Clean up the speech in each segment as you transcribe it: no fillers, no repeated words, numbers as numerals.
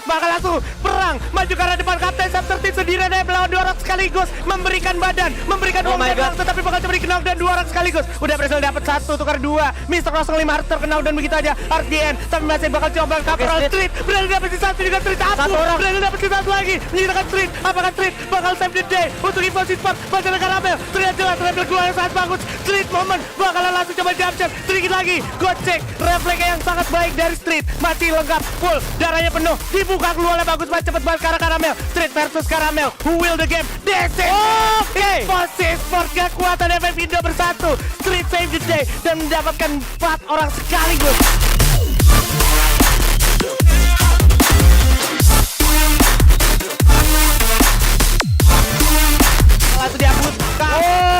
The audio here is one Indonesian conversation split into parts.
bakal langsung perang maju ke arah depan. Kapten Sam13 sendirian dan melawan 2 orang sekaligus, memberikan badan, memberikan uang dan tetapi bakal coba di-knock down 2 orang sekaligus. Udah berhasil dapat 1 tukar 2. Mr. 05 harus terkenal dan begitu aja RDN, tapi masih bakal coba Capital Street berhasil dapat si 1 juga Street Abu, berhasil dapat si 1 lagi menyerahkan Street. Apakah Street bakal save the day untuk Evo Sport masih ada Karamel. Terlihat jelas Rebel keluar yang sangat bagus. Street moment bakalan langsung coba jump sedikit lagi. Gocek refleks yang sangat baik dari Street, masih lengkap full, darahnya penuh, dibuka keluarnya bagus banget, cepet banget ke arah Karamel. Street versus Karamel, who will the game? This is Evo Sport, kekuatan FF Indo bersatu. Street save the day dan mendapatkan 4 orang sekaligus. Langsung diambut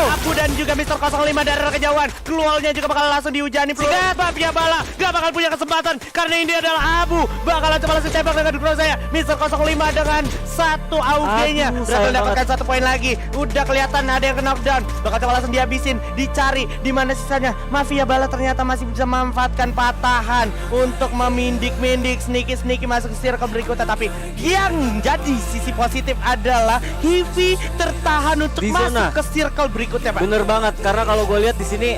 Abu dan juga Mr. 05 dari arah kejauhan. Keluarnya juga bakal langsung dihujani. Mafia Bala gak bakal punya kesempatan karena ini adalah Abu. Bakalan coba langsung tembak dengan Dukro saya. Mr. 05 dengan 1 AUG-nya berhasil mendapatkan 1 poin lagi. Udah kelihatan ada yang knockdown. Bakal coba langsung dihabisin, dicari di mana sisanya. Mafia Bala ternyata masih bisa memanfaatkan patahan untuk memindik-mindik, sneaky masuk ke circle berikutnya. Tapi yang jadi sisi positif adalah Hivi tertahan untuk masuk ke circle berikutnya, Pak. Bener banget, karena kalau gue lihat di sini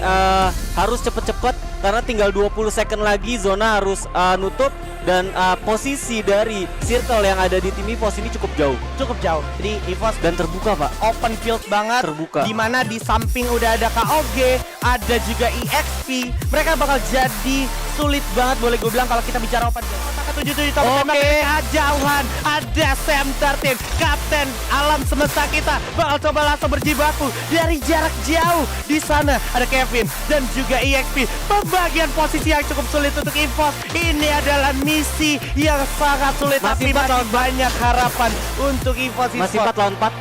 harus cepet-cepet karena tinggal 20 second lagi zona harus nutup dan posisi dari circle yang ada di tim EVOS ini cukup jauh. Jadi EVOS Dan terbuka, Pak. open field banget, Terbuka. dimana di samping udah ada KOG, ada juga EXP. Mereka bakal jadi sulit banget boleh gue bilang kalau kita bicara open field. Apakah 77 top tembak dari kejauhan ada Sam13, kapten alam semesta kita, bakal coba langsung berjibaku dari jarak jauh. Di sana ada Kevin dan juga EXP. Pembagian posisi yang cukup sulit untuk EVOS. Ini adalah misi yang sangat sulit, tapi masih banyak harapan untuk EVOS. Masih 4 lawan 4.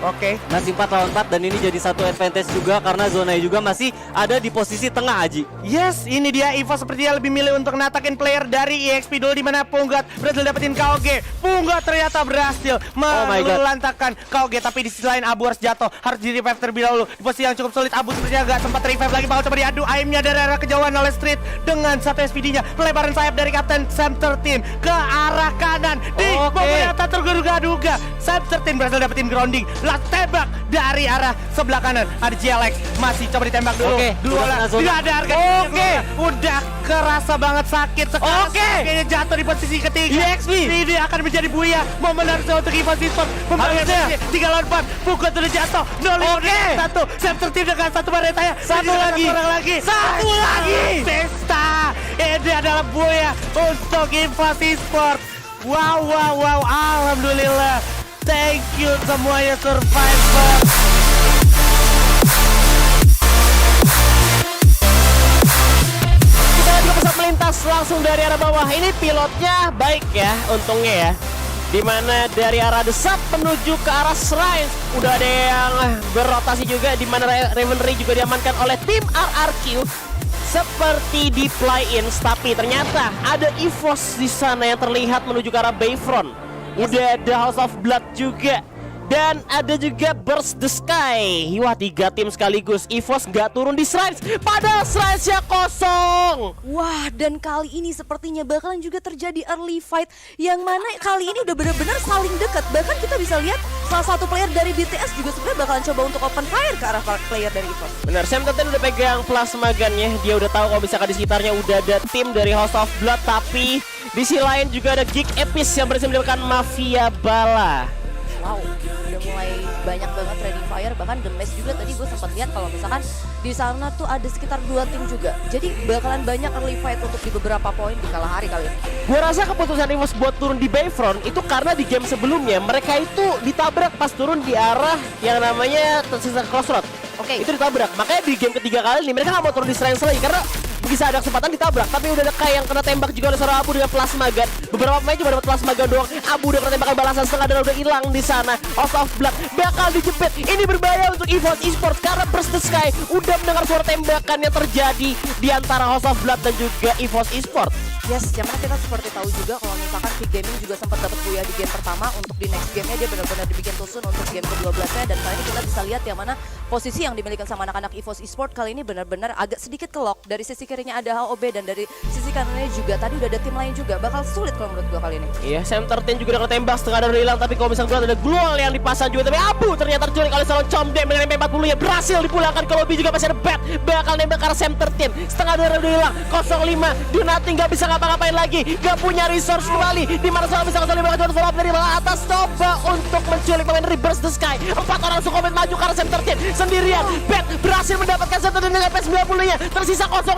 Oke. Masih 4 lawan 4 dan ini jadi satu advantage juga karena zona juga masih ada di posisi tengah, Aji. Yes, ini dia EVOS sepertinya lebih milih untuk natakin player dari EXP dulu, di mana Punggat berhasil dapetin KOG. Punggat ternyata berhasil melantakan KOG, tapi di sisi lain Abu harus jatuh, harus di revive terlebih dahulu. Di posisi yang cukup sulit, Abu sepertinya gak sempat revive lagi, bakal coba diadu aimnya dari arah kejauhan oleh Street dengan 1 SPD-nya. Pelebaran sayap dari Kapten Sam13 ke arah kanan. Di ternyata terduga-duga Sam13 berhasil dapetin grounding. Tembak dari arah sebelah kanan. Ada GLX masih coba ditembak dulu. Tidak ada harga. Udah kerasa banget sakit sekarang. Kayaknya jatuh di posisi ketiga. Ini akan menjadi buaya. Momen harusnya untuk EVOS Sport. Pembangunnya 3 lawan 4. Pukul sudah jatuh. 0-1. Sam13 dengan 1 baretanya. Satu lagi. Pesta. Ini adalah buaya untuk EVOS Sport. Wow. Alhamdulillah. Thank you semuanya survivor. Kita juga pesawat melintas langsung dari arah bawah. Ini pilotnya baik ya, untungnya ya. Dimana dari arah desap menuju ke arah shrine udah ada yang berrotasi juga, dimana Ravenry juga diamankan oleh tim RRQ seperti di play-ins, tapi ternyata ada EVOS di sana yang terlihat menuju ke arah Bayfront. Udah ada House of Blood juga. Dan ada juga Burst the Sky. Wah, 3 tim sekaligus. EVOS nggak turun di Shrines, padahal Shrines-nya kosong. Wah, dan kali ini sepertinya bakalan juga terjadi early fight, yang mana kali ini udah benar-benar saling dekat. Bahkan kita bisa lihat salah satu player dari BTS juga sebenarnya bakalan coba untuk open fire ke arah player dari EVOS. Benar, Sam13 udah pegang plasma gun-nya. Dia udah tahu kalau misalkan di sekitarnya udah ada tim dari House of Blood. Tapi di sisi lain juga ada Geek Epis yang berhasil mendapatkan Mafia Bala. Wow, udah mulai banyak banget ready fire. Bahkan The Maze juga tadi gue sempat lihat kalau misalkan di sana tuh ada sekitar 2 tim juga. Jadi bakalan banyak early fight untuk di beberapa poin di kala hari kali ini. Gue rasa keputusan EVOS buat turun di Bayfront itu karena di game sebelumnya mereka itu ditabrak pas turun di arah yang namanya tersisa Crossroad. Itu ditabrak. Makanya di game ketiga kali ini mereka gak mau turun di Shrines lagi karena bisa ada kesempatan ditabrak. Tapi udah ada Kai yang kena tembak juga oleh seorang Abu dengan plasma gun. Beberapa pemain cuma dapat plasma gun doang. Abu udah kena tembakan balasan setengah dan udah hilang di sana. House of Blood bakal dijepit. Ini berbahaya untuk EVOS Esports karena Burst the Sky udah mendengar suara tembakan yang terjadi di antara House of Blood dan juga EVOS Esports. Yes, yang mana kita seperti tahu juga kalau misalkan Peak Gaming juga sempat dapat booyah di game pertama, untuk di next game-nya dia benar-benar dibikin tusun untuk game ke-12-nya, dan kali ini kita bisa lihat yang mana posisi yang dimiliki sama anak-anak EVOS Esports kali ini benar-benar agak sedikit kelok. Dari sisi kirinya ada HOB dan dari sisi kanannya juga tadi udah ada tim lain juga, bakal sulit kalau menurut gua kali ini. Iya, Sam 13 juga udah ketembak, setengah udah hilang, tapi kalau misalnya ada Glual yang dipasang juga, tapi Abu ternyata terculik oleh Salon Comdem dengan MP40 nya berhasil dipulangkan ke lobby, juga masih ada Bet bakal nembak ke arah Sam 13, setengah udah hilang, 05, Dunati nggak bisa ngapa-ngapain lagi, gak punya resource kembali, di mana soal bisa kembali bakal follow up dari malah atas, coba untuk menculik pemain Reverse the Sky, 4 orang langsung komit maju ke arah Sam 13 sendirian. Bet berhasil mendapatkan satu dengan MP90 nya, tersisa 05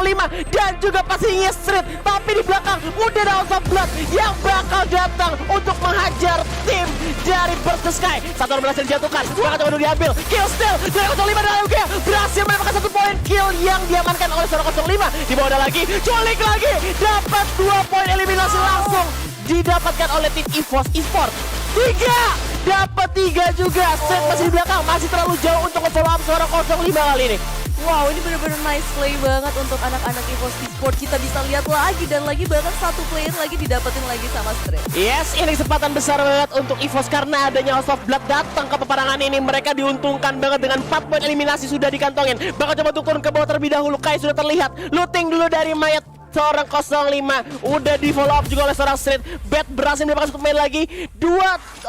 dan juga pastinya Street, tapi di belakang udah ada House of Blood yang bakal datang untuk menghajar tim dari Burst the Sky. Satu orang berhasil dijatuhkan, bakal coba diambil, kill steal dari 05 dan Ayoge berhasil mendapatkan 1 poin kill yang diamankan oleh seorang 05. Di bawah ada lagi, culik lagi, dapat 2 poin eliminasi langsung didapatkan oleh tim EVOS Esports. 3, dapat 3 juga. Set masih di belakang, masih terlalu jauh untuk follow up seorang 05 kali ini. Wow, ini benar-benar nice play banget untuk anak-anak EVOS Esports. Kita bisa lihat lagi dan lagi, bahkan satu player lagi didapetin lagi sama Street. Yes, ini kesempatan besar banget untuk EVOS karena adanya House of Blood datang ke peperangan ini. Mereka diuntungkan banget dengan 4 poin eliminasi sudah dikantongin. Bakal coba untuk turun ke bawah terlebih dahulu. Kai sudah terlihat, looting dulu dari mayat seorang 05, udah di follow up juga oleh seorang Street. Bet berhasil mendapatkan 1 pemain lagi, 2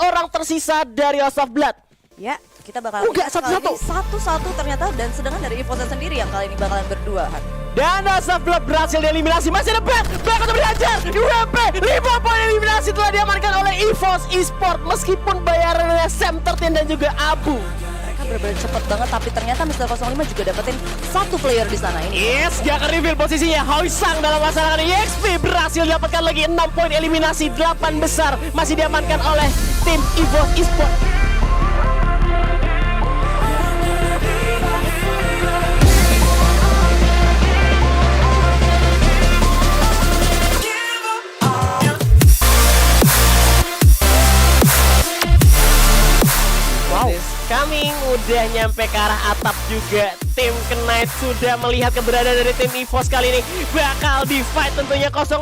orang tersisa dari House of Blood. Ya, kita bakal Enggak, satu-satu ternyata, dan sedangkan dari EVOS sendiri yang kali ini bakalan berduaan. Dan House of Blood berhasil dieliminasi. Masih ada Bet, bakal coba dihajar. UMP, 5 poin eliminasi telah diamankan oleh EVOS Esports meskipun bayarannya Sam 13 dan juga Abu. Benar-benar cepet banget, tapi ternyata Mr. 05 juga dapetin 1 player di sana ini. Yes, dia akan reveal posisinya. Hoisang dalam masalah ini. EXP berhasil dapatkan lagi 6 poin eliminasi, 8 besar masih diamankan oleh tim EVOS Esports. Coming udah nyampe ke arah atap juga. Tim Knight sudah melihat keberadaan dari tim EVOS kali ini. Bakal di fight tentunya 05.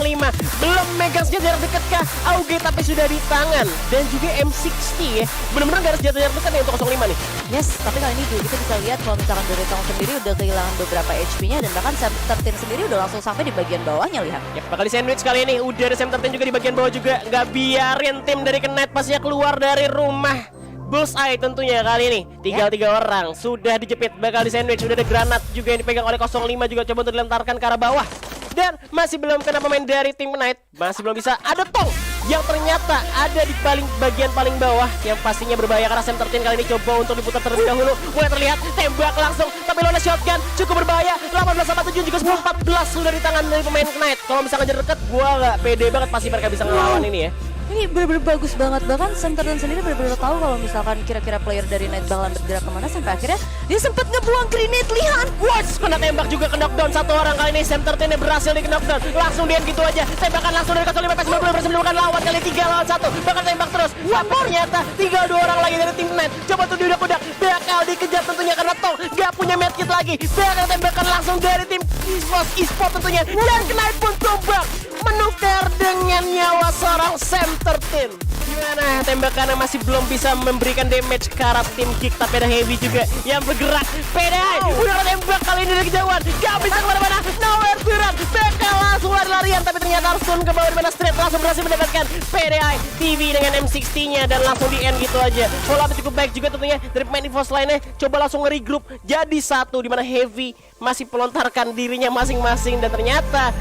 Belum megang senjata jarak dekat kah Auge, tapi sudah di tangan. Dan juga M60 ya. Bener-bener gak ada senjata jarak dekat nih untuk 05 nih. Yes, tapi kali ini juga kita bisa lihat kalau misalkan dari Tong sendiri udah kehilangan beberapa HP-nya, dan bahkan Sam 13 sendiri udah langsung sampai di bagian bawahnya, lihat. Ya, bakal di sandwich kali ini. Udah ada Sam 13 juga di bagian bawah juga. Gak biarin tim dari Knight pasnya keluar dari rumah Bullseye tentunya kali ini. Tinggal 3 orang sudah dijepit, bakal di sandwich. Sudah ada granat juga yang dipegang oleh 05 juga, coba untuk dilemparkan ke arah bawah. Dan masih belum kena pemain dari tim Knight. Masih belum bisa. Ada Tong yang ternyata ada di bagian paling bawah, yang pastinya berbahaya karena Sam 13 kali ini coba untuk diputar terlebih dahulu. Mulai terlihat tembak langsung, tapi Lona shotgun cukup berbahaya. 18 sama 7 juga 14 sudah di tangan dari pemain Knight. Kalau misalnya jarak dekat, gua nggak pede banget pasti mereka bisa ngelawan ini ya. Ini bener-bener bagus banget, bahkan Sam 13 sendiri bener-bener tahu kalau misalkan kira-kira player dari Knight bakalan bergerak kemana, sampai akhirnya dia sempat ngebuang grenade, lihat. Watch, kena tembak juga, ke knockdown 1 orang kali ini. Sam 13 yang berhasil di knockdown, langsung dia gitu aja. Tembakan langsung dari 05 PS90 berhasil menemukan lawan kali 3 lawan 1. Bakal tembak terus, sampai ternyata tinggal 2 orang lagi dari tim Knight. Coba tuh diudak-udak, bakal dikejar tentunya karena Tong gak punya medkit lagi. Bakal tembakan langsung dari tim EVOS Esports tentunya. Dan Knight pun tumbang, menukar dengan nyawa seorang Sam 13. Gimana tembakannya masih belum bisa memberikan damage ke arah tim Kick, tapi ada Heavy juga yang bergerak. PDI udah tembak kali ini dari kejauhan, gak bisa kemana-mana. Nowhere to run, bakal langsung lari-larian, tapi ternyata harus turun ke bawah di mana Street langsung berhasil mendapatkan PDI TV dengan M60 nya dan langsung di end gitu aja. Follow up cukup baik juga tentunya dari pemain EVOS lainnya. Coba langsung nge-regroup jadi 1, di mana Heavy masih pelontarkan dirinya masing-masing, dan ternyata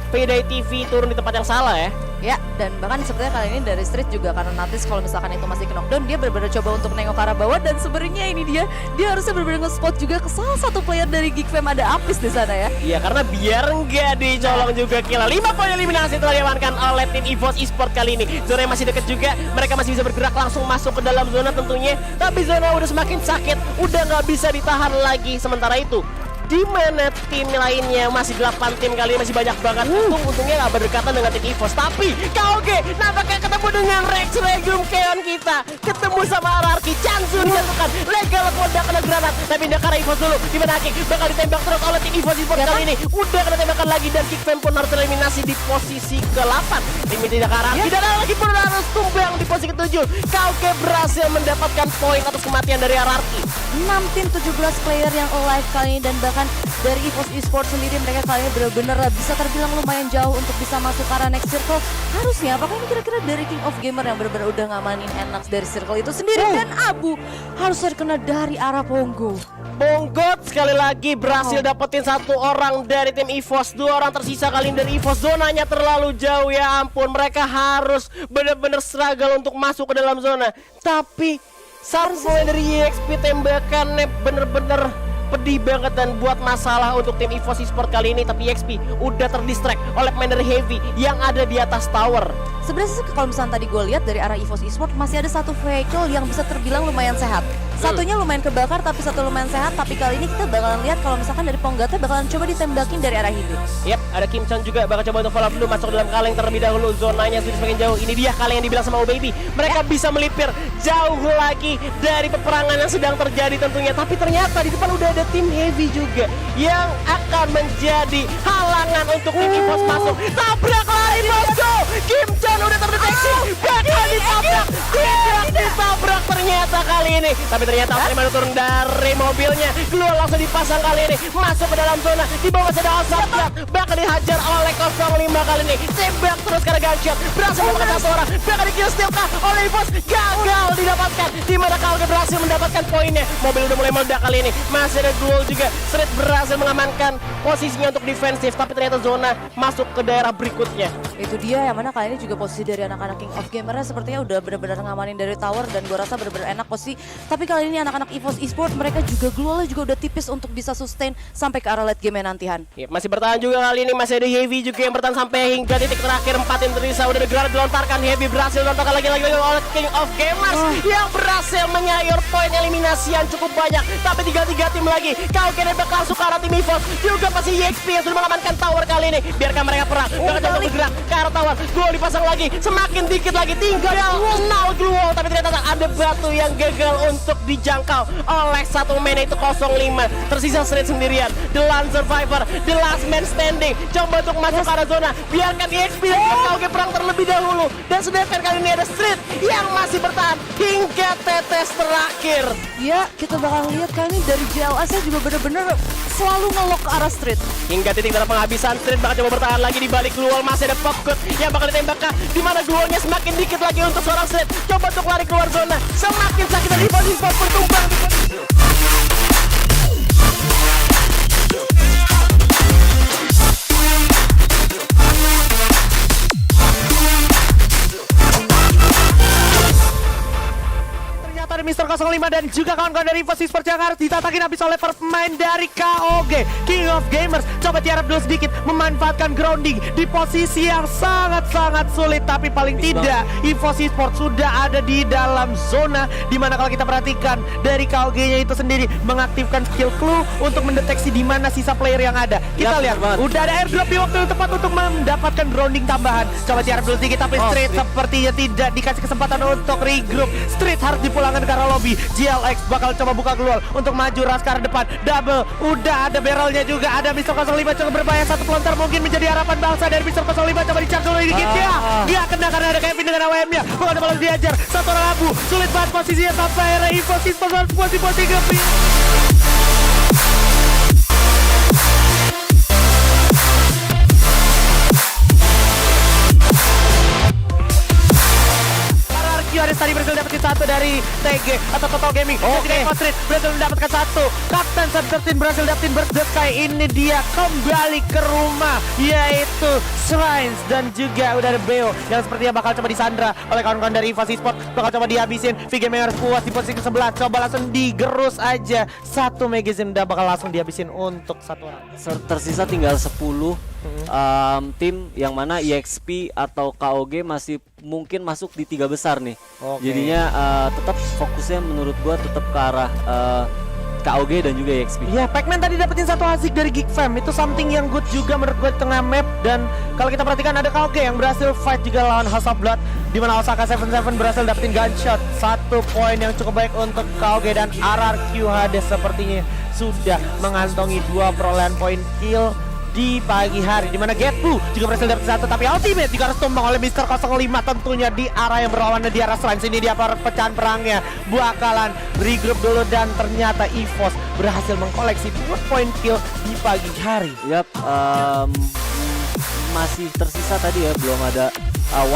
PDI TV turun di tempat yang salah ya. Ya, dan bahkan sebenarnya kali ini dari Street juga karena notice kalau misalkan itu masih ke knockdown, dia benar-benar coba untuk nengok ke arah bawah, dan sebenarnya ini dia harusnya benar-benar nge-spot juga ke salah satu player dari Geek Fam, ada Apis di sana ya. Iya, karena biar nggak dicolong juga kill. 5 poin eliminasi telah diamankan oleh tim EVOS Esports kali ini. Zona yang masih dekat juga, mereka masih bisa bergerak langsung masuk ke dalam zona tentunya. Tapi zona udah semakin sakit, udah nggak bisa ditahan lagi. Sementara itu di mana tim lainnya masih 8 tim kali ini masih banyak banget. Untungnya nggak berdekatan dengan tim EVOS, tapi KOG nampaknya ketemu dengan Rex Regum Keon kita, ketemu sama Ararki Chansun jatuhkan legal kodak kena granat, tapi pindah ke arah EVOS dulu, di mana Aki bakal ditembak terus oleh tim EVOS Esports kali ini. Udah kena tembakan lagi dan Kick Fam pun harus tereliminasi di posisi ke-8. Tim ini tidak ke arah Ararki dan lagi pun harus tumbang di posisi ke-7. KOG berhasil mendapatkan poin atas kematian dari Ararki. 6 tim 17 player yang alive kali ini, dan bahkan dari EVOS Esports sendiri mereka kali ini benar-benar bisa terbilang lumayan jauh untuk bisa masuk ke arah next circle. Harusnya apakah ini kira-kira dari King of Gamer yang benar-benar udah ngamanin enak dari circle itu sendiri, dan Abu harus terkena dari arah Pongo. Bonggot sekali lagi berhasil dapetin 1 orang dari tim EVOS. 2 orang tersisa kali ini dari EVOS. Zonanya terlalu jauh, ya ampun. Mereka harus benar-benar struggle untuk masuk ke dalam zona. Tapi satu poin dari EXP tembakannya bener-bener pedih banget dan buat masalah untuk tim EVOS Esports kali ini. Tapi EXP udah terdistract oleh pemain dari Heavy yang ada di atas tower. Sebenarnya kalau misalnya tadi gue lihat dari arah EVOS Esports masih ada 1 vehicle yang bisa terbilang lumayan sehat. Satunya lumayan kebakar tapi satu lumayan sehat. Tapi kali ini kita bakalan lihat kalau misalkan dari Ponggatnya bakalan coba ditembakin dari arah hidup. Yap, ada Kim Chan juga bakal coba untuk follow dulu, masuk dalam kaleng terlebih dahulu. Zonanya sudah semakin jauh. Ini dia kaleng yang dibilang sama Baby. Mereka bisa melipir jauh lagi dari peperangan yang sedang terjadi tentunya. Tapi ternyata di depan udah ada tim Heavy juga yang akan menjadi halangan untuk tim EVOS masuk. Tabrak lari bosku. Kim Chan udah terdeteksi. Bakal ditabrak. Tidak ditabrak ternyata kali ini. Tapi ternyata Olimano turun dari mobilnya. Glual langsung dipasang kali ini. Masuk ke dalam zona. Di bawah ada Osaplat. Bakal dihajar oleh 05 kali ini. Tembak terus karena gunshot. Berhasil mendapatkan 1 orang. Bakal di-kill steal kah oleh EVOS. Gagal didapatkan. Dimana KOG berhasil mendapatkan poinnya. Mobil udah mulai meledak kali ini. Masih ada Glual juga. Street berhasil mengamankan posisinya untuk defensif. Tapi ternyata zona masuk ke daerah berikutnya. Itu dia yang mana kali ini juga posisi dari anak-anak King of Gamer sepertinya udah benar-benar ngamanin dari tower, dan gua rasa benar-benar enak posisi. Tapi kali ini anak-anak EVOS Esports mereka juga Glualnya juga udah tipis untuk bisa sustain sampai ke arah late game nantihan. Yep, masih bertahan juga kali ini. Masih ada Heavy juga yang bertahan sampai hingga titik terakhir. 4 tim tersisa. Udah ada granat dilontarkan. Heavy berhasil dilontarkan lagi oleh King of Gamers yang berhasil menyayur poin eliminasi yang cukup banyak. Tapi 3 tim lagi. KOG bakal masuk ke arah tim EVOS. Juga pasti EXP yang sudah mengamankan tower kali ini. Biarkan mereka perang. Mereka coba bergerak ke arah tower. Glual dipasang lagi. Semakin dikit lagi. Tinggal 0 Glual. Tapi ternyata ada batu yang gagal untuk dijangkau oleh satu main, itu 05. Tersisa Street sendirian. The lone survivor, the last man standing. Coba untuk masuk ke arah zona. Biarkan EXP dan KOG perang terlebih dahulu. Dan sedangkan kali ini ada Street yang masih bertahan hingga tetes terakhir. Ya, kita bakal lihat kali ini dari JLS juga bener-bener selalu ngelok ke arah Street. Hingga titik dalam penghabisan. Street bakal coba bertahan lagi di balik Glual. Masih ada Popcut yang bakal ditembak kah? Dimana Glualnya semakin dikit lagi untuk seorang Street. Coba untuk lari keluar zona. Semakin sakit dari posisi bertumbang di Ternyata ada Mr. 05 dan juga kawan-kawan dari EVOS Esports yang harus ditatakin habis oleh pemain dari KOG King of Gamers. Coba tiarap dulu sedikit, memanfaatkan grounding di posisi yang sangat-sangat sulit. Tapi paling tidak EVOS Esports sudah ada di dalam zona, dimana kalau kita perhatikan dari KOG-nya itu sendiri mengaktifkan skill clue untuk mendeteksi di mana sisa player yang ada. Kita lihat, udah ada airdrop di waktu yang tepat untuk mendapatkan grounding tambahan. Coba tiarap dulu sedikit, tapi Street sepertinya tidak dikasih kesempatan untuk regroup. Street harus dipulangkan ke arah lobby. GLX bakal coba buka Glual untuk maju ras ke arah depan. Double, udah ada barrelnya juga. Ada Mr. 05 cukup berbahaya. Satu pelontar mungkin menjadi harapan bangsa dari Mr. 05. Coba dicak dulu dikit ya. Dia kena karena ada Kevin dengan AWM-nya. Bukan ada balas diajar. Satu orang Abu. Sulit banget posisinya sampai akhirnya EVOS Esports harus posisi Gepi. Ares tadi berhasil dapetin 1 dari TG atau Total Gaming. Oke. Street berhasil mendapatkan 1. Kapten Sub-13 berhasil dapetin Bird the Sky. Ini dia kembali ke rumah, yaitu Shrines, dan juga udah ada Beo yang sepertinya bakal coba disandra oleh kawan-kawan dari EVOS Esports. Bakal coba dihabisin. Vigame harus puas di posisi ke-11. Coba langsung digerus aja. 1 magazine udah bakal langsung dihabisin untuk 1 orang. Tersisa tinggal 10 tim, yang mana EXP atau KOG masih mungkin masuk di 3 besar nih. Oke. Jadinya tetap fokusnya menurut gua tetap ke arah KOG dan juga EXP. Ya, Pac-Man tadi dapetin satu asik dari Geek Fam. Itu something yang good juga menurut gue di tengah map. Dan kalau kita perhatikan ada KOG yang berhasil fight juga lawan House of Blood, di mana Osaka 77 berhasil dapetin gunshot. 1 poin yang cukup baik untuk KOG, dan RRQ Hades sepertinya sudah mengantongi 2 perolehan poin kill di pagi hari, di mana Getbu juga berhasil dapat 1, tapi ultimate juga harus tumbang oleh Mr. 05 tentunya di arah yang berlawanan di arah selain sini. Dia perpecahan perangnya bakalan regroup dulu, dan ternyata EVOS berhasil mengkoleksi 2 poin kill di pagi hari. Yap, masih tersisa tadi ya, belum ada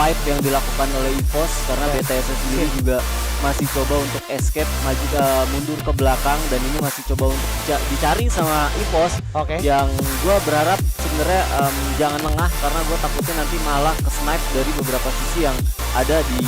wipe yang dilakukan oleh EVOS karena BTS sendiri juga masih coba untuk escape mundur ke belakang, dan ini masih coba untuk dicari sama EVOS. Yang gue berharap sebenarnya jangan lengah, karena gue takutnya nanti malah ke snipe dari beberapa sisi yang ada di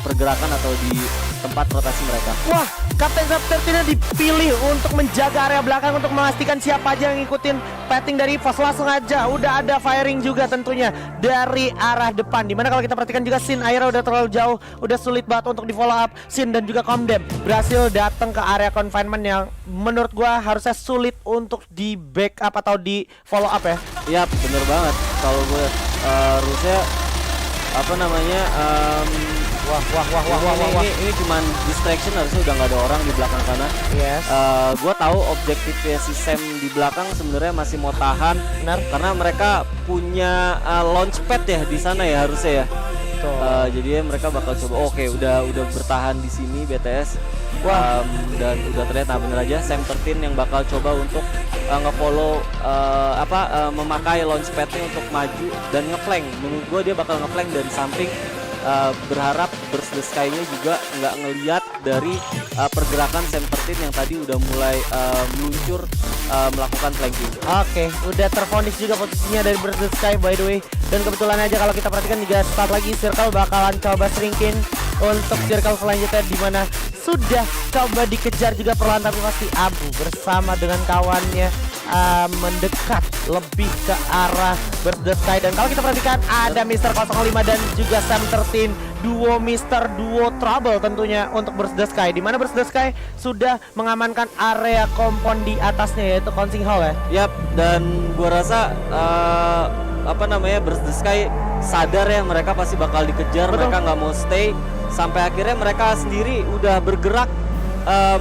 pergerakan atau di tempat rotasi mereka. Wah, Kapten Sub-13 dipilih untuk menjaga area belakang untuk memastikan siapa aja yang ngikutin petting dari EVOS. Langsung aja udah ada firing juga tentunya dari arah depan, dimana kalau kita perhatikan juga Sin Aira udah terlalu jauh, udah sulit banget untuk di follow up. Sin dan juga Comdem berhasil datang ke area confinement yang menurut gua harusnya sulit untuk di backup atau di follow up ya. Yap, bener banget. Kalau gue harusnya apa namanya ini cuman distraction, harusnya udah nggak ada orang di belakang sana. Yes. Gue tahu objektifnya si Sam di belakang sebenarnya masih mau tahan, benar, karena mereka punya launchpad ya di sana ya harusnya ya. Jadi mereka bakal coba. Oke, udah bertahan di sini BTS. Dan udah terlihat bener aja Sam 13 yang bakal coba untuk nge-follow memakai launchpadnya untuk maju dan ngeflank. Menurut gue dia bakal ngeflank dari samping, berharap Burst the Sky-nya juga nggak ngeliat dari pergerakan Sam 13 yang tadi udah mulai meluncur melakukan flanking. Oke, udah terfonis juga posisinya dari Burst the Sky by the way. Dan kebetulan aja kalau kita perhatikan juga start lagi Circle bakalan coba shrinkin untuk circle selanjutnya, di mana sudah coba dikejar juga perlahan, tapi pasti Abu bersama dengan kawannya mendekat lebih ke arah Burst the Sky. Dan kalau kita perhatikan ada Mr. 05 dan juga Sam 13, duo Trouble tentunya untuk Burst the Sky, di mana Burst the Sky sudah mengamankan area kompon di atasnya yaitu Consing Hall ya. Yap, dan gua rasa Burst the Sky sadar ya mereka pasti bakal dikejar. Betul. Mereka nggak mau stay sampai akhirnya mereka sendiri udah bergerak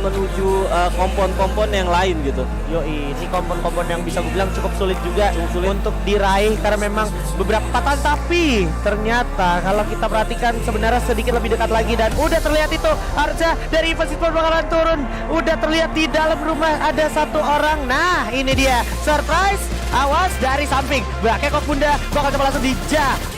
menuju kompon-kompon yang lain gitu. Yoi, ini kompon-kompon yang bisa gue bilang cukup sulit juga untuk diraih karena memang beberapa patahan, tapi ternyata kalau kita perhatikan sebenarnya sedikit lebih dekat lagi, dan udah terlihat itu harusnya dari EVOS Esports bakalan turun. Udah terlihat di dalam rumah ada 1 orang. Nah, ini dia surprise. Awas dari samping, Kekok Bunda bakal coba langsung jar,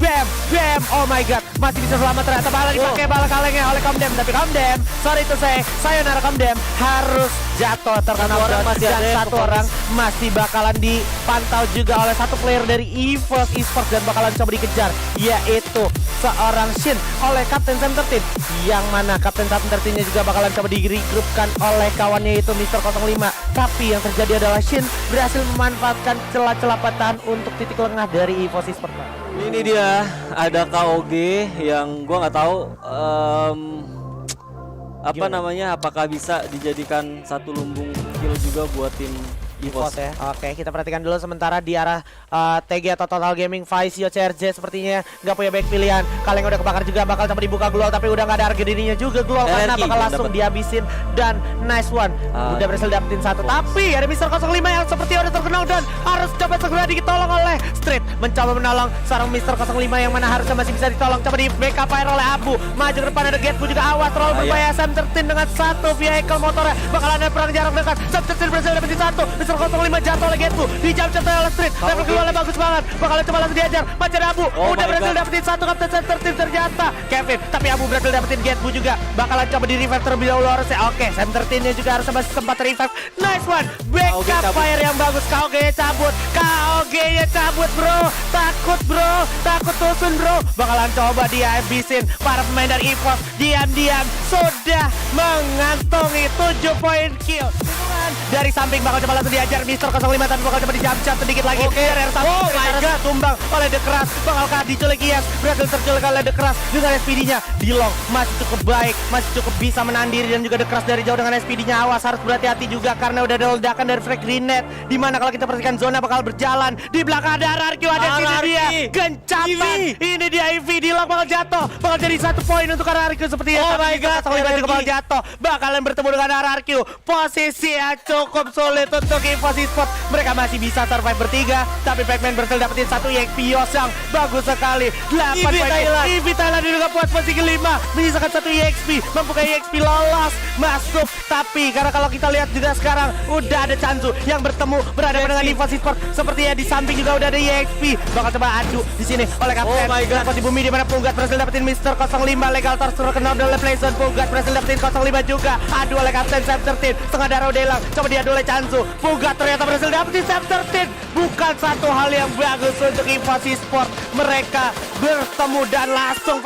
bam, oh my god, masih bisa selamat, ternyata bala dipakai bala kalengnya oleh Comdem, tapi Comdem, sorry to say, sayonara Comdem, harus jatuh terkena dan 1 orang masih bakalan dipantau juga oleh 1 player dari EVOS Esports dan bakalan coba dikejar, yaitu seorang Shin oleh Kapten Sam 13, yang mana Kapten Sam 13-nya juga bakalan coba di-regroupkan oleh kawannya yaitu Mr. 05, tapi yang terjadi adalah Shin berhasil memanfaatkan celah-celah patahan untuk titik lengah dari EVOS Esports. Ini dia ada KOG yang gua nggak tahu apakah bisa dijadikan satu lumbung kill juga buat tim EVOS ya. Oke, kita perhatikan dulu sementara di arah TG atau Total Gaming Faisio CRJ sepertinya nggak punya back pilihan. Kaleng udah kebakar juga, bakal coba dibuka Glol, tapi udah nggak ada harga dirinya juga Glol karena bakal langsung dihabisin. Dan nice one, udah berhasil dapetin 1, tapi ada Mr. 05 yang seperti udah terkenal dan harus coba segera ditolong oleh Street. Mencoba menolong seorang Mr. 05 yang mana harusnya masih bisa ditolong, coba di backup fire oleh Abu. Maju ke depan ada Getbu juga, awas terlalu berbahaya. Sam 13 dengan 1 vehicle motornya, bakalan ada perang jarak dekat. Sam 13 berhasil dapetin 1, Mr. 05 jatuh oleh Getbu, dijam oleh Street. Level kedua bagus banget, bakalan coba langsung diajar. Macam Abu udah berhasil dapetin 1, Kapten Sam 13 ternyata Kevin, tapi Abu berhasil dapetin Getbu juga, bakalan coba di revive terlebih dahulu harusnya. Oke, Sam 13-nya juga harus masih sempat revive. Nice one, backup fire yang bagus. KOG-nya cabut bro, takut tusun bro, bakalan coba dia habisin. Para pemain dari EVOS diam-diam sudah mengantongi 7 poin kill. Dan dari samping bakal coba langsung diajar Mister 05 tapi bakal coba dijam-jam sedikit lagi. Dari R1 Oh my God. tumbang oleh The Crush. Bakalkah diculik Iyas? Berhasil terculik oleh The Crush dengan SPD-nya. Dilong masih cukup baik, masih cukup bisa menahan diri dan juga The Crush dari jauh dengan SPD-nya. Awas harus berhati-hati juga karena udah ada ledakan dari Frag Grenade. Dimana kalau kita perhatikan zona bakal berjalan. Di belakang ada RRQ, ada sini RRQ. dia. Gencatan. Ini dia EV, Dilong bakal jatuh. Bakal jadi 1 poin untuk RRQ seperti Oh tapi my Mister God, 05 juga RRQ. bakal jatuh. Bakalan bertemu dengan RRQ. Posisi yang cukup sulit untuk Evo Sport. Mereka masih bisa survive bertiga, tapi Pac-Man berhasil dapetin 1 EXP Yosang. Bagus sekali. 8 EV poin. Thailand. EV Thailand juga puas posisi kelima. Menyisakan 1 EXP. Membuka EXP lolos. Masuk. Tapi karena kalau kita lihat juga sekarang udah ada Chanzu yang bertemu berhadapan dengan Evo Sport. Sepertinya di samping juga udah ada EXP. Bakal coba adu di sini oleh Kapten. Oh my God. Dapat di bumi di mana Punggat berhasil dapetin Mister 05. Legal Tors terkena oleh Playzone. Punggat berhasil dapetin 05 juga. Adu oleh Kapten Sam 13. Setengah darah udah hilang. Coba diadu oleh Chanzu. Punggat ternyata berhasil dapetin Sam 13. Bukan satu hal yang bagus untuk Evo Sport. Mereka bertemu dan langsung